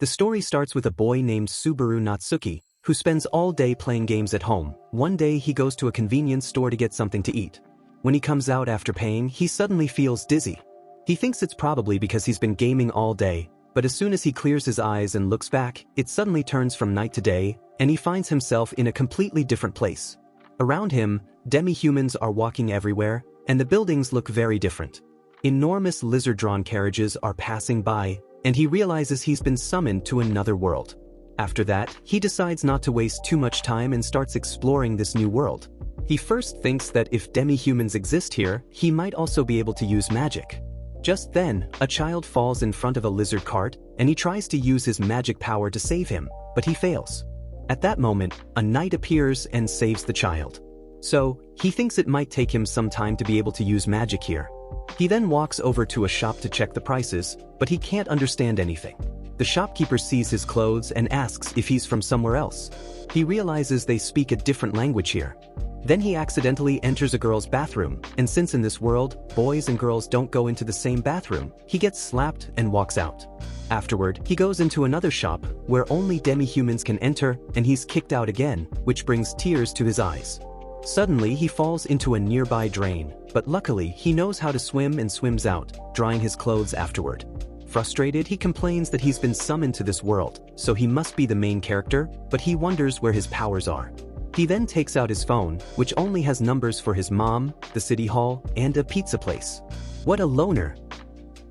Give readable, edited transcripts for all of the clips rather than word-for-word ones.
The story starts with a boy named Subaru Natsuki, who spends all day playing games at home. One day he goes to a convenience store to get something to eat. When he comes out after paying, he suddenly feels dizzy. He thinks it's probably because he's been gaming all day, but as soon as he clears his eyes and looks back, it suddenly turns from night to day, and he finds himself in a completely different place. Around him, demi-humans are walking everywhere, and the buildings look very different. Enormous lizard-drawn carriages are passing by, and he realizes he's been summoned to another world. After that, he decides not to waste too much time and starts exploring this new world. He first thinks that if demi-humans exist here, he might also be able to use magic. Just then, a child falls in front of a lizard cart, and he tries to use his magic power to save him, but he fails. At that moment, a knight appears and saves the child. So, he thinks it might take him some time to be able to use magic here. He then walks over to a shop to check the prices, but he can't understand anything. The shopkeeper sees his clothes and asks if he's from somewhere else. He realizes they speak a different language here. Then he accidentally enters a girl's bathroom, and since in this world, boys and girls don't go into the same bathroom, he gets slapped and walks out. Afterward, he goes into another shop, where only demi-humans can enter, and he's kicked out again, which brings tears to his eyes. Suddenly, he falls into a nearby drain, but luckily, he knows how to swim and swims out, drying his clothes afterward. Frustrated, he complains that he's been summoned to this world, so he must be the main character, but he wonders where his powers are. He then takes out his phone, which only has numbers for his mom, the city hall, and a pizza place. What a loner!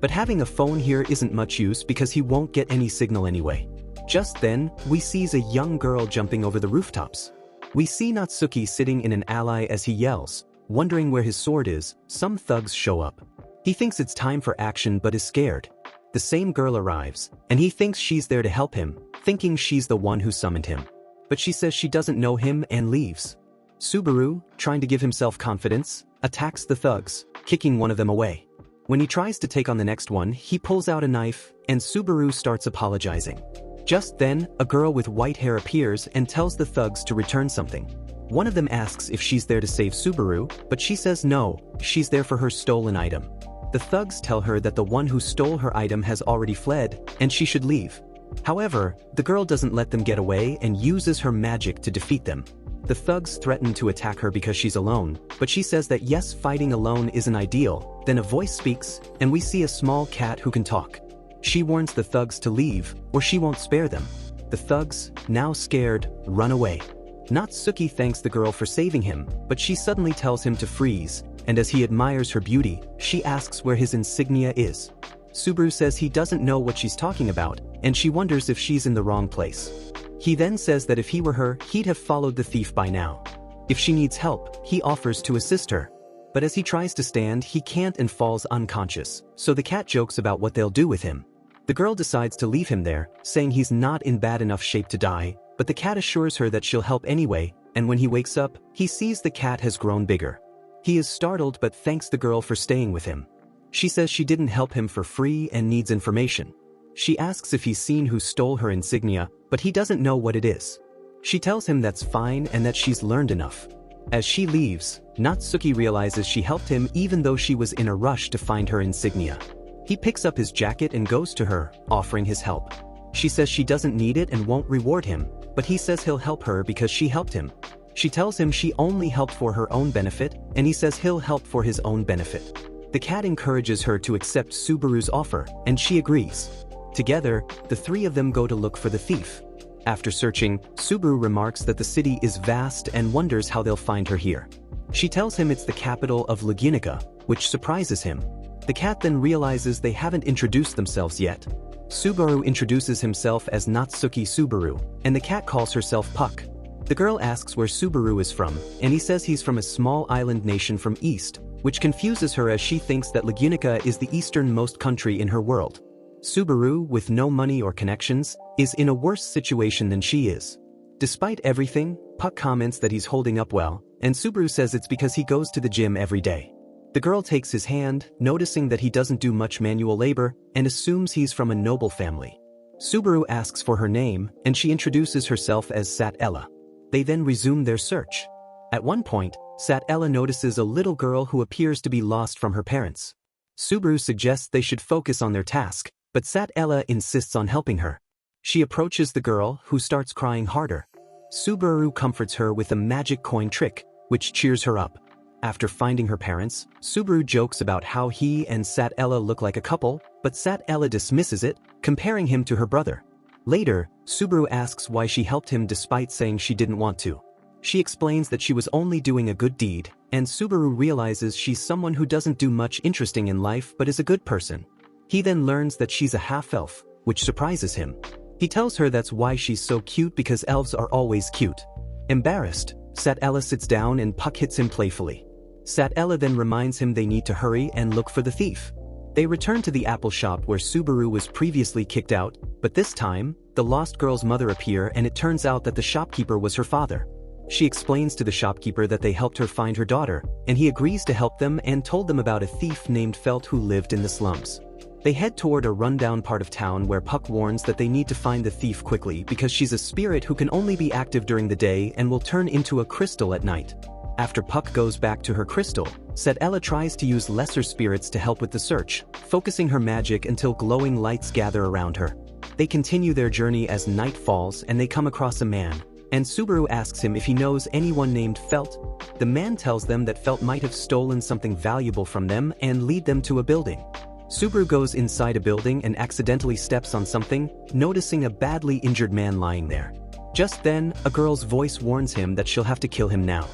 But having a phone here isn't much use because he won't get any signal anyway. Just then, we sees a young girl jumping over the rooftops. We see Natsuki sitting in an alley as he yells, wondering where his sword is. Some thugs show up. He thinks it's time for action but is scared. The same girl arrives, and he thinks she's there to help him, thinking she's the one who summoned him. But she says she doesn't know him and leaves. Subaru, trying to give himself confidence, attacks the thugs, kicking one of them away. When he tries to take on the next one, he pulls out a knife, and Subaru starts apologizing. Just then, a girl with white hair appears and tells the thugs to return something. One of them asks if she's there to save Subaru, but she says no, she's there for her stolen item. The thugs tell her that the one who stole her item has already fled, and she should leave. However, the girl doesn't let them get away and uses her magic to defeat them. The thugs threaten to attack her because she's alone, but she says that yes, fighting alone isn't ideal. Then a voice speaks, and we see a small cat who can talk. She warns the thugs to leave, or she won't spare them. The thugs, now scared, run away. Natsuki thanks the girl for saving him, but she suddenly tells him to freeze, and as he admires her beauty, she asks where his insignia is. Subaru says he doesn't know what she's talking about, and she wonders if she's in the wrong place. He then says that if he were her, he'd have followed the thief by now. If she needs help, he offers to assist her. But as he tries to stand, he can't and falls unconscious, so the cat jokes about what they'll do with him. The girl decides to leave him there, saying he's not in bad enough shape to die, but the cat assures her that she'll help anyway, and when he wakes up, he sees the cat has grown bigger. He is startled but thanks the girl for staying with him. She says she didn't help him for free and needs information. She asks if he's seen who stole her insignia, but he doesn't know what it is. She tells him that's fine and that she's learned enough. As she leaves, Natsuki realizes she helped him even though she was in a rush to find her insignia. He picks up his jacket and goes to her, offering his help. She says she doesn't need it and won't reward him, but he says he'll help her because she helped him. She tells him she only helped for her own benefit, and he says he'll help for his own benefit. The cat encourages her to accept Subaru's offer, and she agrees. Together, the three of them go to look for the thief. After searching, Subaru remarks that the city is vast and wonders how they'll find her here. She tells him it's the capital of Lagunica, which surprises him. The cat then realizes they haven't introduced themselves yet. Subaru introduces himself as Natsuki Subaru, and the cat calls herself Puck. The girl asks where Subaru is from, and he says he's from a small island nation from east, which confuses her as she thinks that Lagunica is the easternmost country in her world. Subaru, with no money or connections, is in a worse situation than she is. Despite everything, Puck comments that he's holding up well, and Subaru says it's because he goes to the gym every day. The girl takes his hand, noticing that he doesn't do much manual labor, and assumes he's from a noble family. Subaru asks for her name, and she introduces herself as Sat Ella. They then resume their search. At one point, Sat Ella notices a little girl who appears to be lost from her parents. Subaru suggests they should focus on their task, but Sat Ella insists on helping her. She approaches the girl, who starts crying harder. Subaru comforts her with a magic coin trick, which cheers her up. After finding her parents, Subaru jokes about how he and Sat-Ella look like a couple, but Sat-Ella dismisses it, comparing him to her brother. Later, Subaru asks why she helped him despite saying she didn't want to. She explains that she was only doing a good deed, and Subaru realizes she's someone who doesn't do much interesting in life but is a good person. He then learns that she's a half-elf, which surprises him. He tells her that's why she's so cute because elves are always cute. Embarrassed, Sat-Ella sits down and Puck hits him playfully. Sat-Ella then reminds him they need to hurry and look for the thief. They return to the apple shop where Subaru was previously kicked out, but this time, the lost girl's mother appears and it turns out that the shopkeeper was her father. She explains to the shopkeeper that they helped her find her daughter, and he agrees to help them and told them about a thief named Felt who lived in the slums. They head toward a rundown part of town where Puck warns that they need to find the thief quickly because she's a spirit who can only be active during the day and will turn into a crystal at night. After Puck goes back to her crystal, Sat-Ella tries to use lesser spirits to help with the search, focusing her magic until glowing lights gather around her. They continue their journey as night falls and they come across a man, and Subaru asks him if he knows anyone named Felt. The man tells them that Felt might have stolen something valuable from them and lead them to a building. Subaru goes inside a building and accidentally steps on something, noticing a badly injured man lying there. Just then, a girl's voice warns him that she'll have to kill him now.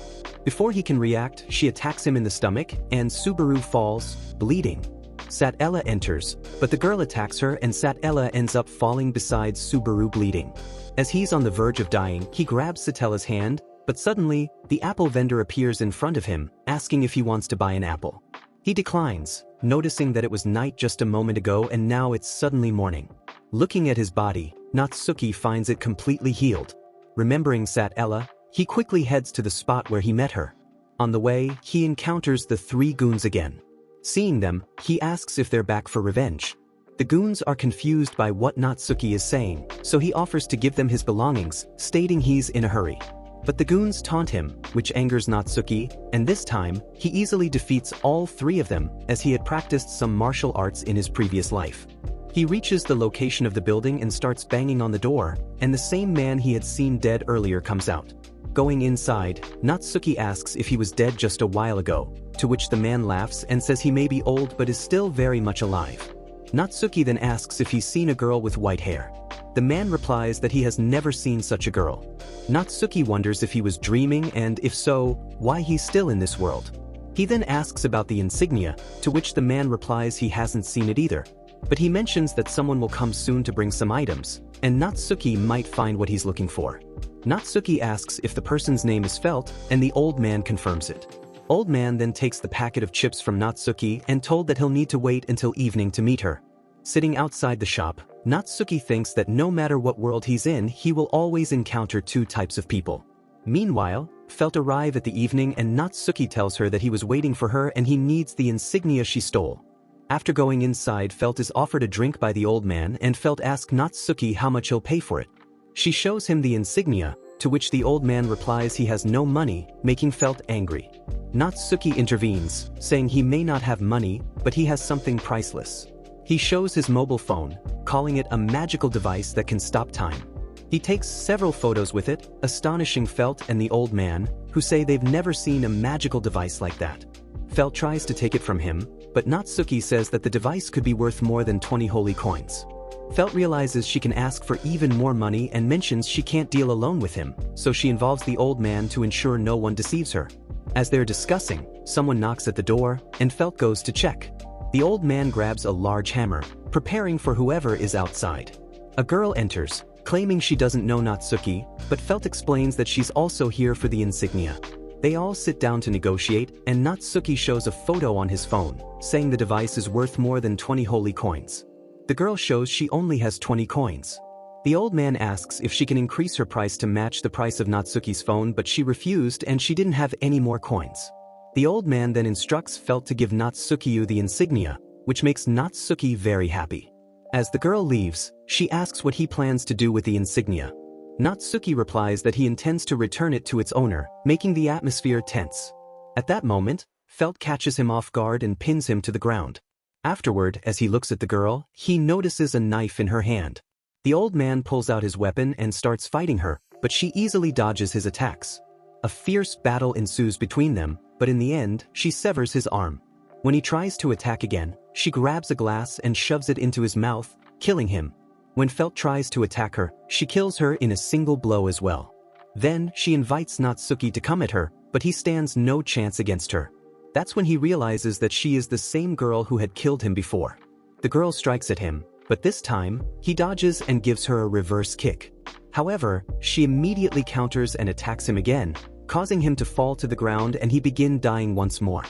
Before he can react, she attacks him in the stomach, and Subaru falls, bleeding. Sat-Ella enters, but the girl attacks her and Sat-Ella ends up falling beside Subaru bleeding. As he's on the verge of dying, he grabs Sat-Ella's hand, but suddenly, the apple vendor appears in front of him, asking if he wants to buy an apple. He declines, noticing that it was night just a moment ago and now it's suddenly morning. Looking at his body, Natsuki finds it completely healed. Remembering Sat-Ella, he quickly heads to the spot where he met her. On the way, he encounters the three goons again. Seeing them, he asks if they're back for revenge. The goons are confused by what Natsuki is saying, so he offers to give them his belongings, stating he's in a hurry. But the goons taunt him, which angers Natsuki, and this time, he easily defeats all three of them, as he had practiced some martial arts in his previous life. He reaches the location of the building and starts banging on the door, and the same man he had seen dead earlier comes out. Going inside, Natsuki asks if he was dead just a while ago, to which the man laughs and says he may be old but is still very much alive. Natsuki then asks if he's seen a girl with white hair. The man replies that he has never seen such a girl. Natsuki wonders if he was dreaming and if so, why he's still in this world. He then asks about the insignia, to which the man replies he hasn't seen it either. But he mentions that someone will come soon to bring some items, and Natsuki might find what he's looking for. Natsuki asks if the person's name is Felt, and the old man confirms it. Old man then takes the packet of chips from Natsuki and told that he'll need to wait until evening to meet her. Sitting outside the shop, Natsuki thinks that no matter what world he's in, he will always encounter two types of people. Meanwhile, Felt arrives at the evening and Natsuki tells her that he was waiting for her and he needs the insignia she stole. After going inside, Felt is offered a drink by the old man and Felt asks Natsuki how much he'll pay for it. She shows him the insignia, to which the old man replies he has no money, making Felt angry. Natsuki intervenes, saying he may not have money, but he has something priceless. He shows his mobile phone, calling it a magical device that can stop time. He takes several photos with it, astonishing Felt and the old man, who say they've never seen a magical device like that. Felt tries to take it from him, but Natsuki says that the device could be worth more than 20 holy coins. Felt realizes she can ask for even more money and mentions she can't deal alone with him, so she involves the old man to ensure no one deceives her. As they're discussing, someone knocks at the door, and Felt goes to check. The old man grabs a large hammer, preparing for whoever is outside. A girl enters, claiming she doesn't know Natsuki, but Felt explains that she's also here for the insignia. They all sit down to negotiate, and Natsuki shows a photo on his phone, saying the device is worth more than 20 holy coins. The girl shows she only has 20 coins. The old man asks if she can increase her price to match the price of Natsuki's phone, but she refused and she didn't have any more coins. The old man then instructs Felt to give Natsuki the insignia, which makes Natsuki very happy. As the girl leaves, she asks what he plans to do with the insignia. Natsuki replies that he intends to return it to its owner, making the atmosphere tense. At that moment, Felt catches him off guard and pins him to the ground. Afterward, as he looks at the girl, he notices a knife in her hand. The old man pulls out his weapon and starts fighting her, but she easily dodges his attacks. A fierce battle ensues between them, but in the end, she severs his arm. When he tries to attack again, she grabs a glass and shoves it into his mouth, killing him. When Felt tries to attack her, she kills her in a single blow as well. Then, she invites Natsuki to come at her, but he stands no chance against her. That's when he realizes that she is the same girl who had killed him before. The girl strikes at him, but this time, he dodges and gives her a reverse kick. However, she immediately counters and attacks him again, causing him to fall to the ground and he begins dying once more.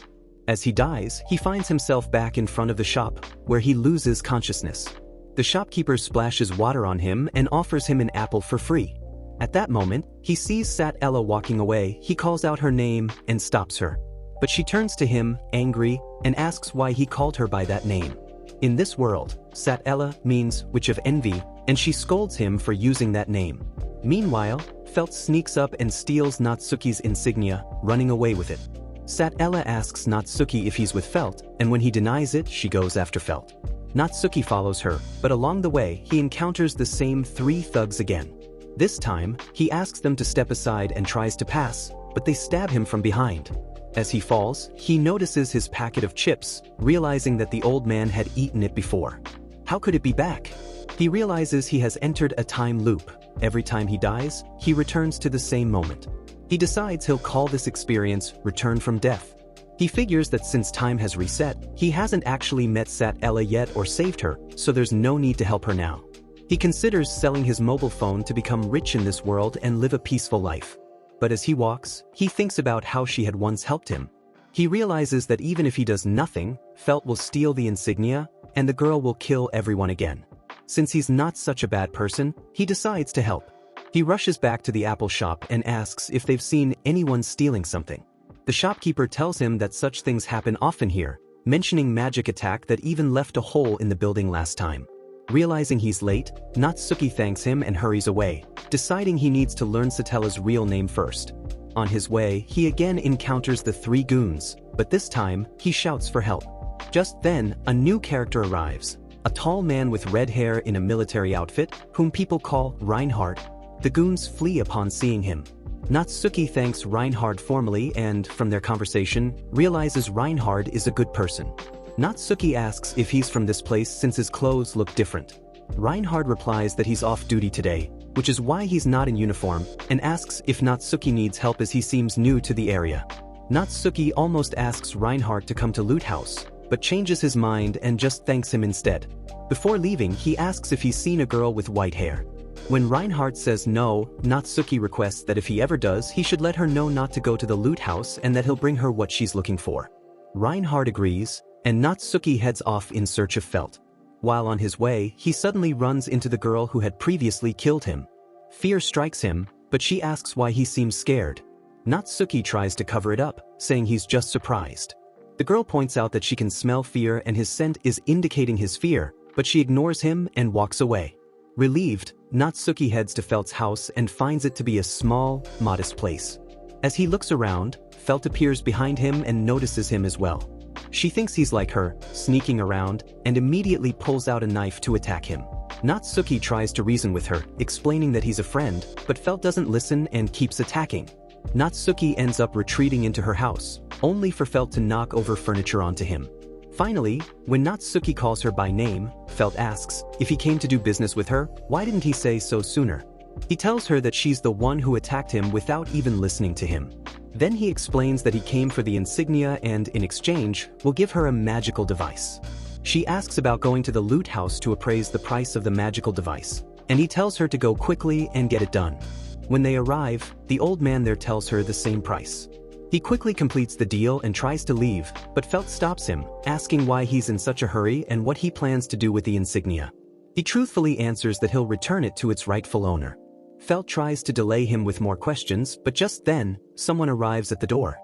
As he dies, he finds himself back in front of the shop, where he loses consciousness. The shopkeeper splashes water on him and offers him an apple for free. At that moment, he sees Sat Ella walking away. He calls out her name and stops her. But she turns to him, angry, and asks why he called her by that name. In this world, Sat Ella means witch of envy, and she scolds him for using that name. Meanwhile, Felt sneaks up and steals Natsuki's insignia, running away with it. Sat Ella asks Natsuki if he's with Felt, and when he denies it, she goes after Felt. Natsuki follows her, but along the way, he encounters the same 3 thugs again. This time, he asks them to step aside and tries to pass, but they stab him from behind. As he falls, he notices his packet of chips, realizing that the old man had eaten it before. How could it be back? He realizes he has entered a time loop. Every time he dies, he returns to the same moment. He decides he'll call this experience Return from Death. He figures that since time has reset, he hasn't actually met Sat Ella yet or saved her, so there's no need to help her now. He considers selling his mobile phone to become rich in this world and live a peaceful life. But as he walks, he thinks about how she had once helped him. He realizes that even if he does nothing, Felt will steal the insignia, and the girl will kill everyone again. Since he's not such a bad person, he decides to help. He rushes back to the apple shop and asks if they've seen anyone stealing something. The shopkeeper tells him that such things happen often here, mentioning magic attack that even left a hole in the building last time. Realizing he's late, Natsuki thanks him and hurries away, deciding he needs to learn Satella's real name first. On his way, he again encounters the 3 goons, but this time, he shouts for help. Just then, a new character arrives, a tall man with red hair in a military outfit, whom people call Reinhardt. The goons flee upon seeing him. Natsuki thanks Reinhardt formally and, from their conversation, realizes Reinhardt is a good person. Natsuki asks if he's from this place since his clothes look different. Reinhardt replies that he's off duty today, which is why he's not in uniform, and asks if Natsuki needs help as he seems new to the area. Natsuki almost asks Reinhardt to come to Loot House, but changes his mind and just thanks him instead. Before leaving, he asks if he's seen a girl with white hair. When Reinhardt says no, Natsuki requests that if he ever does, he should let her know not to go to the Loot House and that he'll bring her what she's looking for. Reinhardt agrees, and Natsuki heads off in search of Felt. While on his way, he suddenly runs into the girl who had previously killed him. Fear strikes him, but she asks why he seems scared. Natsuki tries to cover it up, saying he's just surprised. The girl points out that she can smell fear and his scent is indicating his fear, but she ignores him and walks away. Relieved, Natsuki heads to Felt's house and finds it to be a small, modest place. As he looks around, Felt appears behind him and notices him as well. She thinks he's like her, sneaking around, and immediately pulls out a knife to attack him. Natsuki tries to reason with her, explaining that he's a friend, but Felt doesn't listen and keeps attacking. Natsuki ends up retreating into her house, only for Felt to knock over furniture onto him. Finally, when Natsuki calls her by name, Felt asks if he came to do business with her, why didn't he say so sooner? He tells her that she's the one who attacked him without even listening to him. Then he explains that he came for the insignia and, in exchange, will give her a magical device. She asks about going to the Loot House to appraise the price of the magical device, and he tells her to go quickly and get it done. When they arrive, the old man there tells her the same price. He quickly completes the deal and tries to leave, but Felt stops him, asking why he's in such a hurry and what he plans to do with the insignia. He truthfully answers that he'll return it to its rightful owner. Felt tries to delay him with more questions, but just then, someone arrives at the door.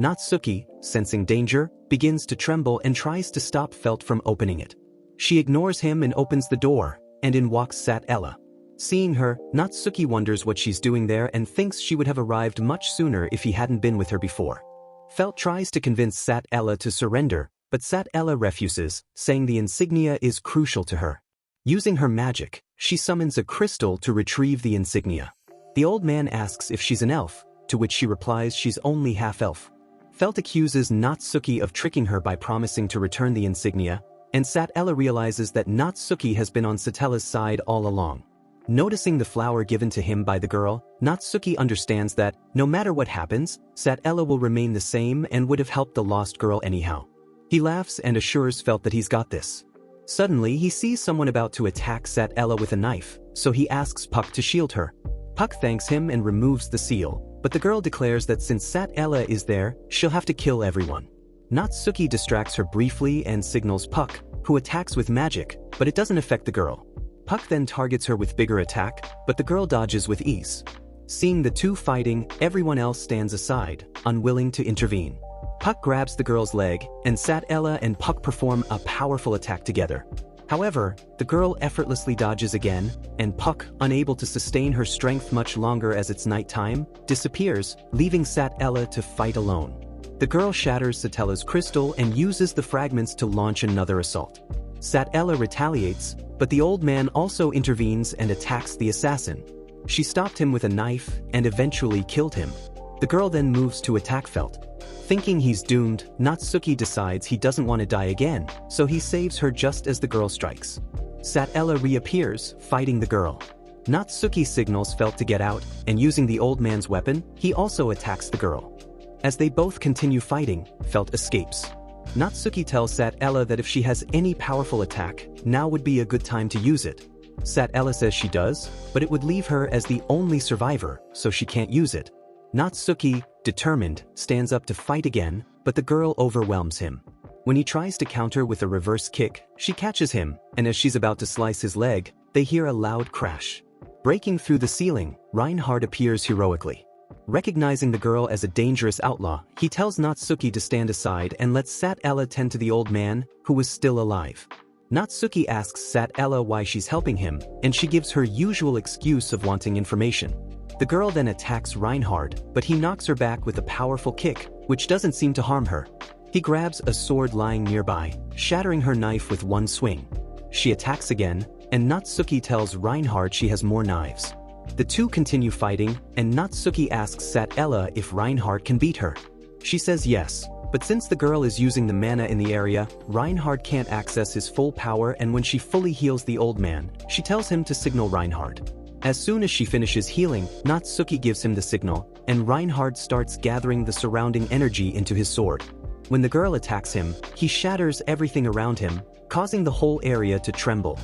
Natsuki, sensing danger, begins to tremble and tries to stop Felt from opening it. She ignores him and opens the door, and in walks Sat Ella. Seeing her, Natsuki wonders what she's doing there and thinks she would have arrived much sooner if he hadn't been with her before. Felt tries to convince Sat Ella to surrender, but Sat Ella refuses, saying the insignia is crucial to her. Using her magic, she summons a crystal to retrieve the insignia. The old man asks if she's an elf, to which she replies she's only half-elf. Felt accuses Natsuki of tricking her by promising to return the insignia, and Satella realizes that Natsuki has been on Satella's side all along. Noticing the flower given to him by the girl, Natsuki understands that, no matter what happens, Satella will remain the same and would have helped the lost girl anyhow. He laughs and assures Felt that he's got this. Suddenly, he sees someone about to attack Satella with a knife, so he asks Puck to shield her. Puck thanks him and removes the seal, but the girl declares that since Satella is there, she'll have to kill everyone. Natsuki distracts her briefly and signals Puck, who attacks with magic, but it doesn't affect the girl. Puck then targets her with bigger attack, but the girl dodges with ease. Seeing the two fighting, everyone else stands aside, unwilling to intervene. Puck grabs the girl's leg, and Satella and Puck perform a powerful attack together. However, the girl effortlessly dodges again, and Puck, unable to sustain her strength much longer as it's nighttime, disappears, leaving Satella to fight alone. The girl shatters Satella's crystal and uses the fragments to launch another assault. Satella retaliates, but the old man also intervenes and attacks the assassin. She stopped him with a knife and eventually killed him. The girl then moves to attack Felt. Thinking he's doomed, Natsuki decides he doesn't want to die again, so he saves her just as the girl strikes. Satella reappears, fighting the girl. Natsuki signals Felt to get out, and using the old man's weapon, he also attacks the girl. As they both continue fighting, Felt escapes. Natsuki tells Satella that if she has any powerful attack, now would be a good time to use it. Satella says she does, but it would leave her as the only survivor, so she can't use it. Natsuki, determined, stands up to fight again, but the girl overwhelms him. When he tries to counter with a reverse kick, she catches him, and as she's about to slice his leg, they hear a loud crash. Breaking through the ceiling, Reinhard appears heroically. Recognizing the girl as a dangerous outlaw, he tells Natsuki to stand aside and lets Satella tend to the old man, who was still alive. Natsuki asks Satella why she's helping him, and she gives her usual excuse of wanting information. The girl then attacks Reinhard, but he knocks her back with a powerful kick, which doesn't seem to harm her. He grabs a sword lying nearby, shattering her knife with one swing. She attacks again, and Natsuki tells Reinhard she has more knives. The two continue fighting, and Natsuki asks Satella if Reinhard can beat her. She says yes, but since the girl is using the mana in the area, Reinhard can't access his full power, and when she fully heals the old man, she tells him to signal Reinhard. As soon as she finishes healing, Natsuki gives him the signal, and Reinhard starts gathering the surrounding energy into his sword. When the girl attacks him, he shatters everything around him, causing the whole area to tremble.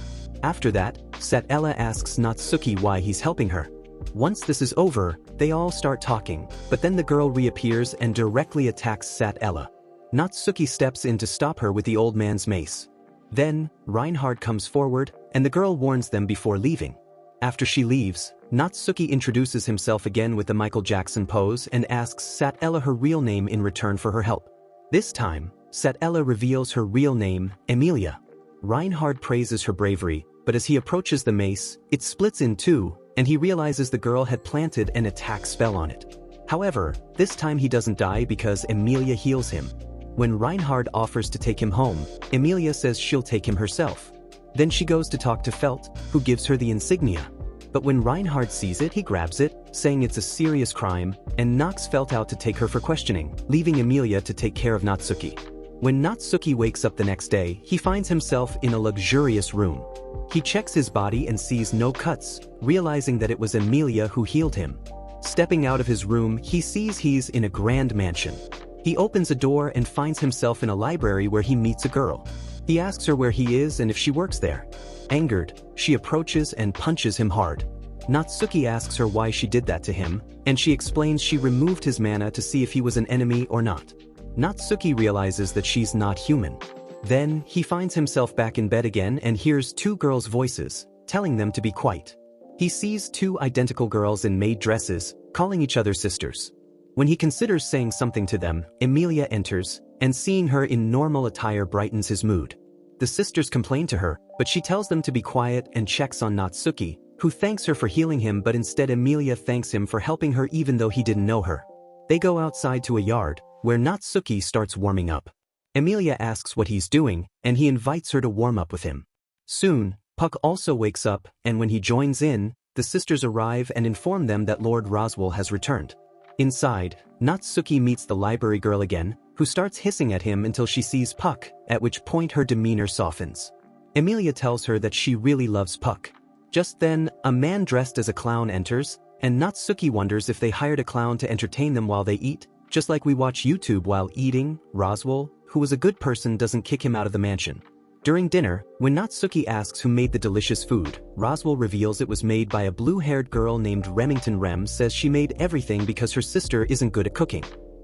After that, Satella asks Natsuki why he's helping her. Once this is over, they all start talking, but then the girl reappears and directly attacks Satella. Natsuki steps in to stop her with the old man's mace. Then, Reinhard comes forward, and the girl warns them before leaving. After she leaves, Natsuki introduces himself again with the Michael Jackson pose and asks Satella her real name in return for her help. This time, Satella reveals her real name, Emilia. Reinhard praises her bravery, but as he approaches the mace, it splits in two, and he realizes the girl had planted an attack spell on it. However, this time he doesn't die because Emilia heals him. When Reinhard offers to take him home, Emilia says she'll take him herself. Then she goes to talk to Felt, who gives her the insignia. But when Reinhard sees it, he grabs it, saying it's a serious crime, and knocks Felt out to take her for questioning, leaving Emilia to take care of Natsuki. When Natsuki wakes up the next day, he finds himself in a luxurious room. He checks his body and sees no cuts, realizing that it was Emilia who healed him. Stepping out of his room, he sees he's in a grand mansion. He opens a door and finds himself in a library where he meets a girl. He asks her where he is and if she works there. Angered, she approaches and punches him hard. Natsuki asks her why she did that to him, and she explains she removed his mana to see if he was an enemy or not. Natsuki realizes that she's not human. Then, he finds himself back in bed again and hears two girls' voices, telling them to be quiet. He sees two identical girls in maid dresses, calling each other sisters. When he considers saying something to them, Emilia enters, and seeing her in normal attire brightens his mood. The sisters complain to her, but she tells them to be quiet and checks on Natsuki, who thanks her for healing him, but instead Emilia thanks him for helping her even though he didn't know her. They go outside to a yard, where Natsuki starts warming up. Emilia asks what he's doing, and he invites her to warm up with him. Soon, Puck also wakes up, and when he joins in, the sisters arrive and inform them that Lord Roswell has returned. Inside, Natsuki meets the library girl again, who starts hissing at him until she sees Puck, at which point her demeanor softens. Emilia tells her that she really loves Puck. Just then, a man dressed as a clown enters, and Natsuki wonders if they hired a clown to entertain them while they eat, just like we watch YouTube while eating. Roswell, who was a good person, doesn't kick him out of the mansion. During dinner, when Natsuki asks who made the delicious food, Roswell reveals it was made by a blue-haired girl named Remington. Rem says she made everything because her sister isn't good at cooking.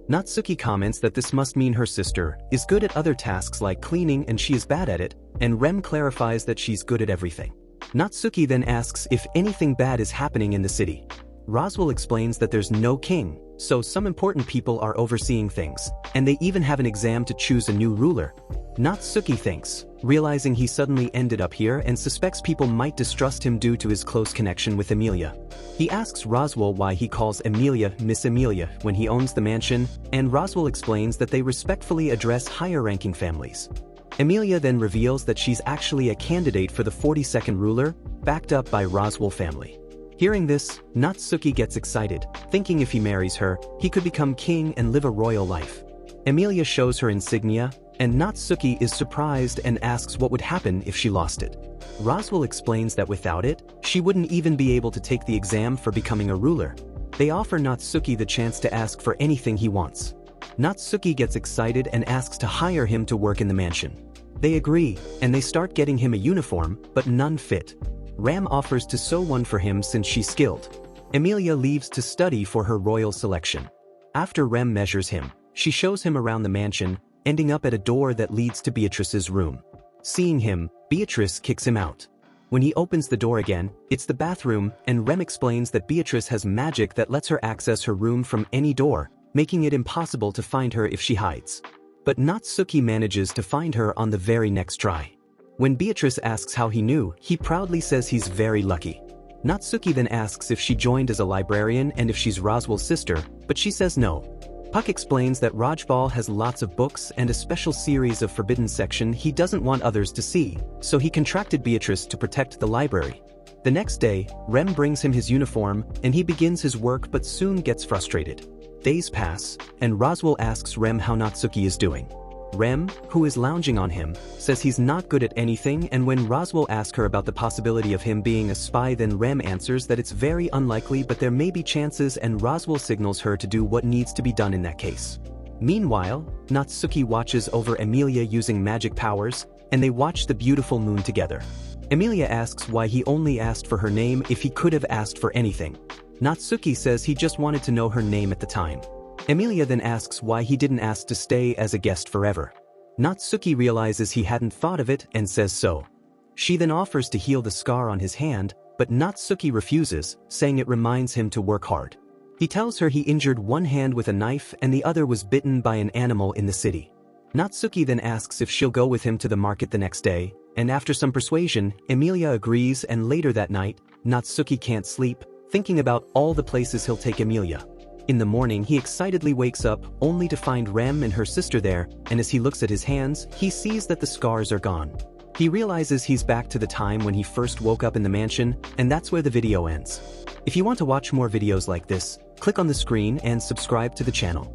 Natsuki comments that this must mean her sister is good at other tasks like cleaning and she is bad at it, and Rem clarifies that she's good at everything. Natsuki then asks if anything bad is happening in the city. Roswell explains that there's no king, so some important people are overseeing things, and they even have an exam to choose a new ruler. Natsuki thinks, realizing he suddenly ended up here and suspects people might distrust him due to his close connection with Emilia. He asks Roswell why he calls Emilia Miss Emilia when he owns the mansion, and Roswell explains that they respectfully address higher-ranking families. Emilia then reveals that she's actually a candidate for the 42nd ruler, backed up by Roswell family. Hearing this, Natsuki gets excited, thinking if he marries her, he could become king and live a royal life. Emilia shows her insignia, and Natsuki is surprised and asks what would happen if she lost it. Roswell explains that without it, she wouldn't even be able to take the exam for becoming a ruler. They offer Natsuki the chance to ask for anything he wants. Natsuki gets excited and asks to hire him to work in the mansion. They agree, and they start getting him a uniform, but none fit. Ram offers to sew one for him since she's skilled. Emilia leaves to study for her royal selection. After Rem measures him, she shows him around the mansion, ending up at a door that leads to Beatrice's room. Seeing him, Beatrice kicks him out. When he opens the door again, it's the bathroom, and Rem explains that Beatrice has magic that lets her access her room from any door, making it impossible to find her if she hides. But Natsuki manages to find her on the very next try. When Beatrice asks how he knew, he proudly says he's very lucky. Natsuki then asks if she joined as a librarian and if she's Roswell's sister, but she says no. Puck explains that Rajbal has lots of books and a special series of forbidden section he doesn't want others to see, so he contracted Beatrice to protect the library. The next day, Rem brings him his uniform, and he begins his work but soon gets frustrated. Days pass, and Roswell asks Rem how Natsuki is doing. Rem, who is lounging on him, says he's not good at anything, and when Roswell asks her about the possibility of him being a spy, then Rem answers that it's very unlikely but there may be chances, and Roswell signals her to do what needs to be done in that case. Meanwhile, Natsuki watches over Emilia using magic powers, and they watch the beautiful moon together. Emilia asks why he only asked for her name if he could have asked for anything. Natsuki says he just wanted to know her name at the time. Emilia then asks why he didn't ask to stay as a guest forever. Natsuki realizes he hadn't thought of it and says so. She then offers to heal the scar on his hand, but Natsuki refuses, saying it reminds him to work hard. He tells her he injured one hand with a knife and the other was bitten by an animal in the city. Natsuki then asks if she'll go with him to the market the next day, and after some persuasion, Emilia agrees, and later that night, Natsuki can't sleep, thinking about all the places he'll take Emilia. In the morning, he excitedly wakes up, only to find Rem and her sister there, and as he looks at his hands, he sees that the scars are gone. He realizes he's back to the time when he first woke up in the mansion, and that's where the video ends. If you want to watch more videos like this, click on the screen and subscribe to the channel.